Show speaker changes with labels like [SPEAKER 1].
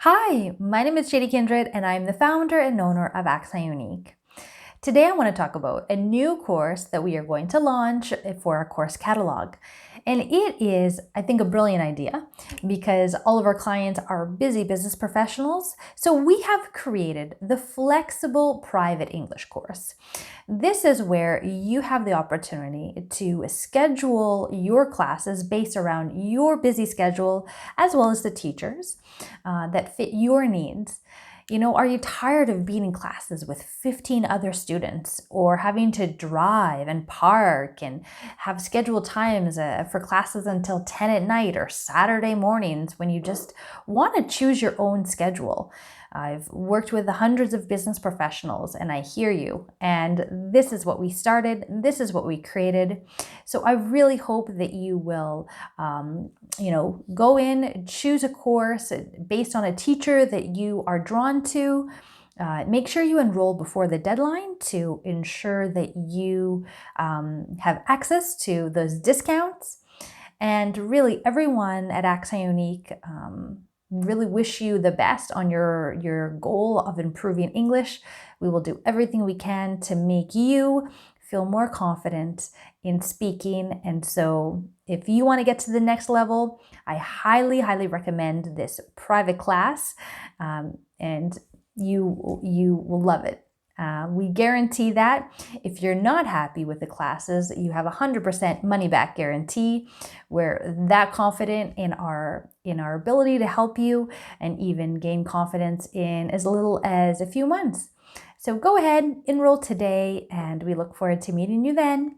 [SPEAKER 1] Hi, my name is JD Kindred, and I'm the founder and owner of Accent Unique. Today, I want to talk about a new course that we are going to launch for our course catalog. And it is, I think, a brilliant idea because all of our clients are busy business professionals. So we have created the Flexible Private English course. This is where you have the opportunity to schedule your classes based around your busy schedule, as well as the teachers that fit your needs. Are you tired of being in classes with 15 other students or having to drive and park and have scheduled times for classes until 10 at night or Saturday mornings when you just want to choose your own schedule? I've worked with hundreds of business professionals and I hear you. And this is what we started. This is what we created. So I really hope that you will, go in, choose a course based on a teacher that you are drawn to. Make sure you enroll before the deadline to ensure that you have access to those discounts. And really, everyone at Accent Unique really wish you the best on your goal of improving English. We will do everything we can to make you feel more confident in speaking. And so if you want to get to the next level, I highly, highly recommend this private class, and you will love it. We guarantee that if you're not happy with the classes, you have 100% money back guarantee. We're that confident in our ability to help you and even gain confidence in as little as a few months. So go ahead, enroll today, and we look forward to meeting you then.